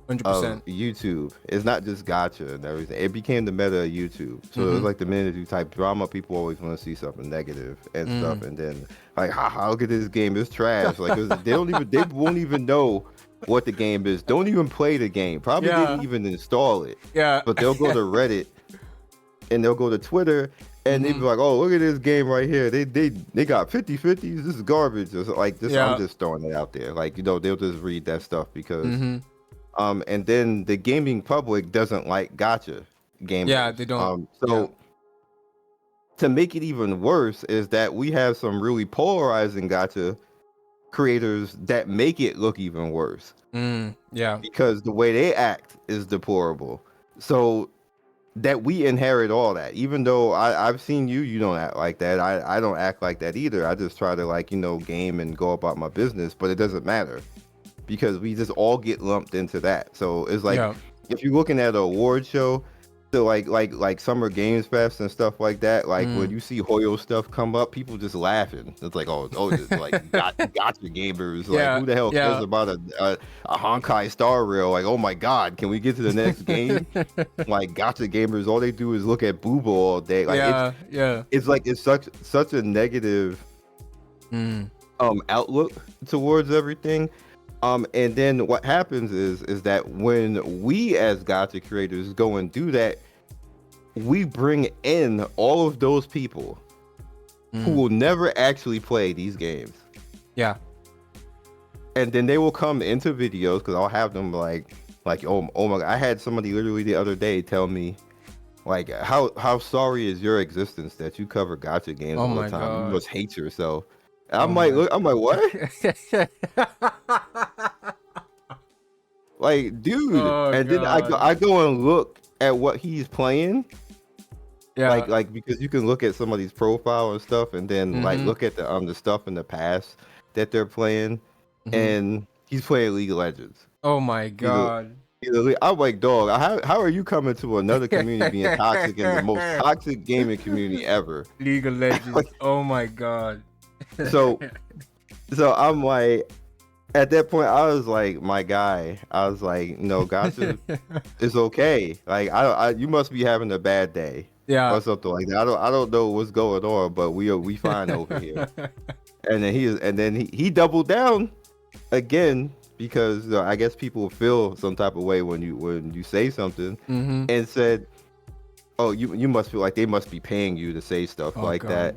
100%. Of YouTube. It's not just gacha and everything. It became the meta of YouTube. So it was like the minute you type drama, people always want to see something negative and stuff. And then like, haha, look at this game, it's trash. Like they won't even know what the game is. Don't even play the game. Probably didn't even install it. Yeah. But they'll go to Reddit and they'll go to Twitter and they'll be like, oh, look at this game right here. They got 50-50s. This is garbage. Or like this. I'm just throwing it out there. Like, you know, they'll just read that stuff because and then the gaming public doesn't like gacha gamers. Yeah, they don't. to make it even worse is that we have some really polarizing gacha creators that make it look even worse. Yeah. Because the way they act is deplorable. So that we inherit all that. Even though I've seen you don't act like that. I don't act like that either. I just try to like, game and go about my business, but it doesn't matter because we just all get lumped into that. So it's like if you're looking at an award show, so like Summer Games Fest and stuff like that, like when you see Hoyo stuff come up, people just laughing. It's like, just like gotcha gamers. Like who the hell cares about a Honkai Star Rail? Like, oh my god, can we get to the next game? Like gotcha gamers, all they do is look at Boobo all day. Like it's such a negative outlook towards everything. And then what happens is that when we as gacha creators go and do that, we bring in all of those people who will never actually play these games. Yeah. And then they will come into videos because I'll have them like oh my god. I had somebody literally the other day tell me like how sorry is your existence that you cover gacha games all the time. God. You must hate yourself. I'm like what? Like, dude. And then I go and look at what he's playing. Yeah. Like because you can look at somebody's profile and stuff, and then like look at the stuff in the past that they're playing, and he's playing League of Legends. Oh my god. I'm like, dog, how are you coming to another community being toxic in the most toxic gaming community ever? League of Legends. Oh my god. So I'm like, at that point, I was like, my guy, I was like, no, gacha is okay. Like, you must be having a bad day, or something like that. I don't know what's going on, but we fine over here. And then he doubled down again because I guess people feel some type of way when you say something, and said, oh, you must feel like they must be paying you to say stuff that.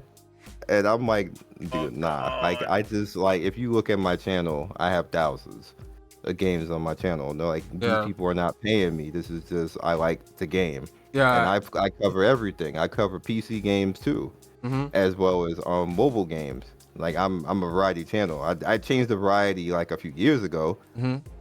And I'm like, dude, nah. Like, I just, like, if you look at my channel, I have thousands of games on my channel. No, like, these people are not paying me. This is just, I like the game. Yeah. And I cover everything. I cover PC games, too, as well as mobile games. Like, I'm a variety channel. I changed the variety, like, a few years ago,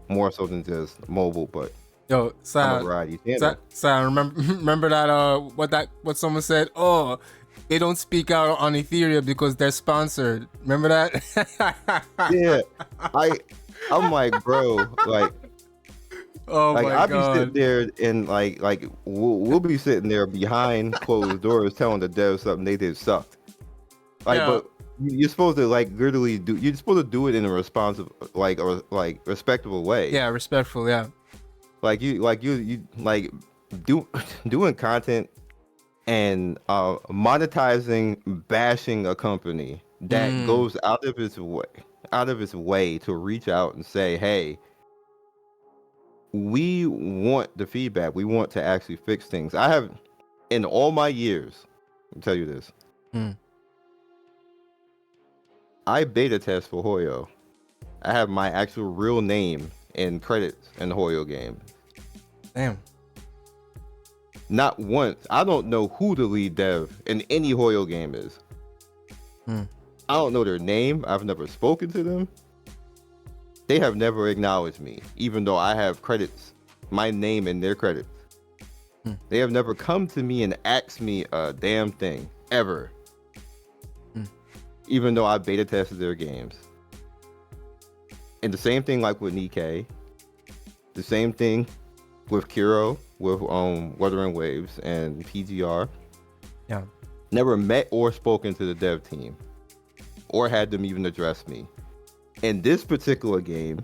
more so than just mobile, but yo, Sam, I'm a variety channel. Sam, remember that, what someone said? Oh, they don't speak out on Etheria because they're sponsored. Remember that? Yeah. I'm like, bro, like, oh like, my I'll God. be sitting there and like we'll be sitting there behind closed doors telling the devs something they did sucked. Like, but you're supposed to like literally you're supposed to do it in a responsive, like respectable way. Yeah, respectful. Yeah. Like you doing content and monetizing, bashing a company that goes out of its way to reach out and say, hey, we want the feedback. We want to actually fix things. I have, in all my years, I'll tell you this. I beta test for Hoyo. I have my actual real name and credits in the Hoyo game. Damn. Not once. I don't know who the lead dev in any Hoyo game is. I don't know their name. I've never spoken to them. They have never acknowledged me, even though I have credits, my name in their credits. They have never come to me and asked me a damn thing, ever. Even though I beta tested their games. And the same thing like with Nikkei. The same thing with Kiro, with Wuthering Waves and PGR. Yeah. Never met or spoken to the dev team. Or had them even address me. In this particular game,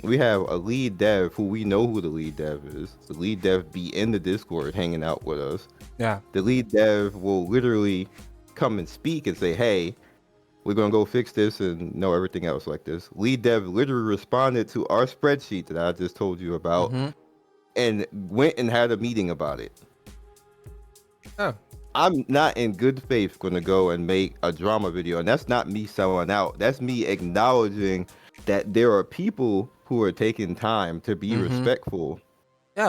we have a lead dev who we know who the lead dev is. The lead dev be in the Discord hanging out with us. Yeah. The lead dev will literally come and speak and say, hey, we're going to go fix this and know everything else like this. Lead dev literally responded to our spreadsheet that I just told you about and went and had a meeting about it. Oh. I'm not in good faith going to go and make a drama video. And that's not me selling out. That's me acknowledging that there are people who are taking time to be respectful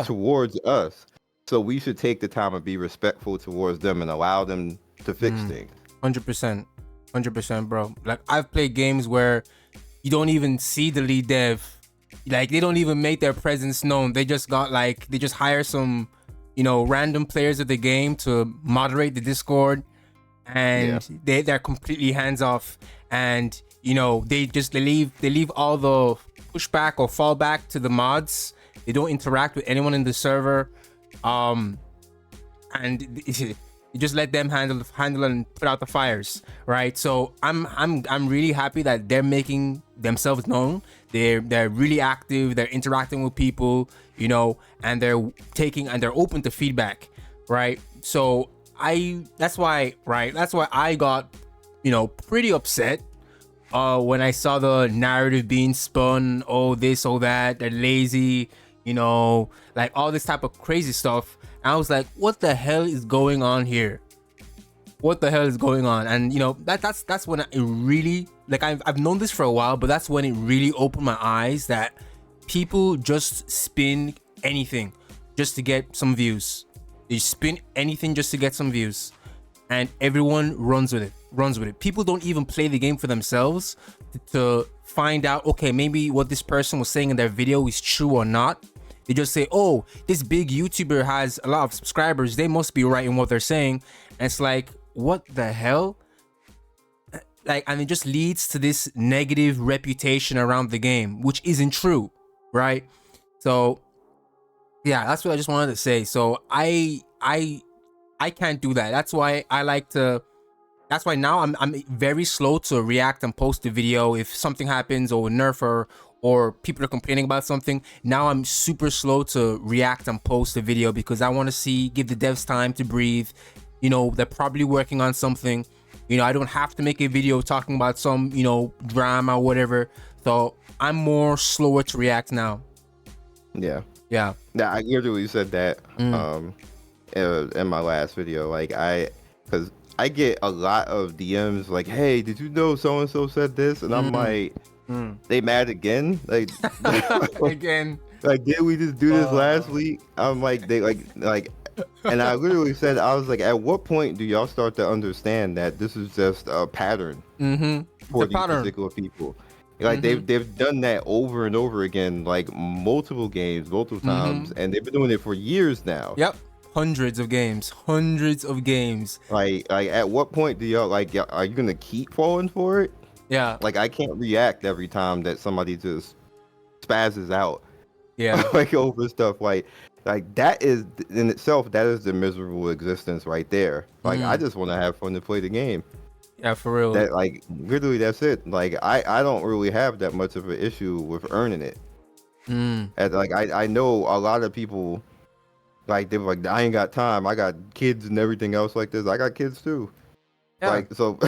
towards us. So we should take the time and be respectful towards them and allow them to fix things. 100%, bro. Like I've played games where you don't even see the lead dev. Like they don't even make their presence known. They just hire some, random players of the game to moderate the Discord, and they're completely hands off. And they leave all the pushback or fallback to the mods. They don't interact with anyone in the server, and you just let them handle and put out the fires, right? So I'm really happy that they're making themselves known. They're really active. They're interacting with people, and they're open to feedback, right? So that's why I got, pretty upset when I saw the narrative being spun. Oh, this, oh that, they're lazy, like all this type of crazy stuff. I was like, what the hell is going on here? What the hell is going on? And that's when it really, like, I've known this for a while, but that's when it really opened my eyes that people just spin anything just to get some views. They spin anything just to get some views, and everyone runs with it. People don't even play the game for themselves to find out, okay, maybe what this person was saying in their video is true or not. They just say, oh, this big YouTuber has a lot of subscribers, they must be right in what they're saying. And it's like, what the hell? Like, and it just leads to this negative reputation around the game, which isn't true, right? So yeah, that's what I just wanted to say. So I can't do that. That's why now I'm very slow to react and post a video if something happens or nerf or people are complaining about something. Now I'm super slow to react and post a video because I want to give the devs time to breathe. They're probably working on something. I don't have to make a video talking about some, drama or whatever. So I'm more slower to react now. Yeah. Yeah. Yeah, I literally said that in my last video. Like because I get a lot of DMs like, hey, did you know so-and-so said this? And I'm like, they mad again? Like again. Like, did we just do this last week? I'm like, they like, and I literally said, I was like, at what point do y'all start to understand that this is just a pattern for these particular people? Like they've done that over and over again, like multiple games, multiple times, and they've been doing it for years now. Yep. Hundreds of games. Like at what point do y'all are you gonna keep falling for it? Yeah. Like I can't react every time that somebody just spazzes out. Yeah. Like over stuff like that is in itself, that is the miserable existence right there. Like I just want to have fun to play the game. Yeah, for real. That literally that's it. Like I don't really have that much of an issue with earning it. And I know a lot of people like they're like, I ain't got time. I got kids and everything else like this. I got kids too. Yeah. Like so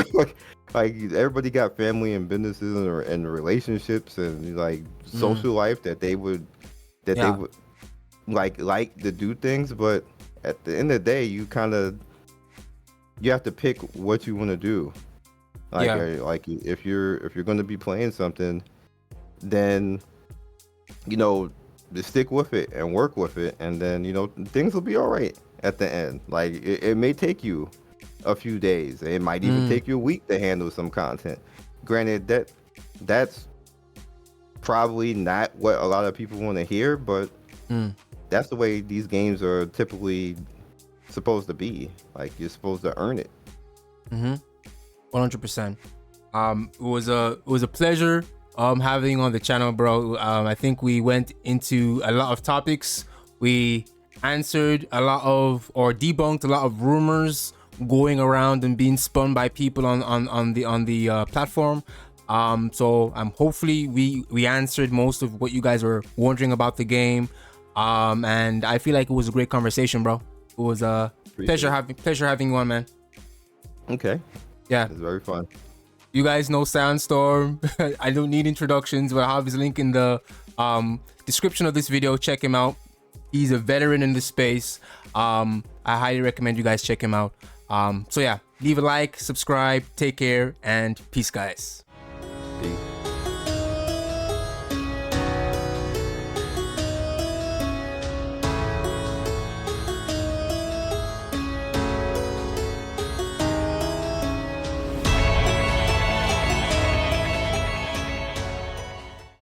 like everybody got family and businesses and relationships and like social life that they would like to do things, but at the end of the day you have to pick what you want to do. Like if you're going to be playing something, then just stick with it and work with it, and then things will be all right at the end. Like it may take you a few days, it might even take you a week to handle some content. Granted, that's probably not what a lot of people want to hear, but that's the way these games are typically supposed to be. Like you're supposed to earn it. 100%. It was a pleasure having you on the channel, bro. I think we went into a lot of topics. We answered a lot of, or debunked a lot of rumors going around and being spun by people on the platform. So hopefully we answered most of what you guys were wondering about the game. And I feel like it was a great conversation, bro. It was a pleasure having you on, man. Okay. Yeah. It's very fun. You guys know ScionStorm. I don't need introductions, but I'll have his link in the description of this video. Check him out. He's a veteran in this space. I highly recommend you guys check him out. So yeah, leave a like, subscribe, take care, and peace, guys. Peace.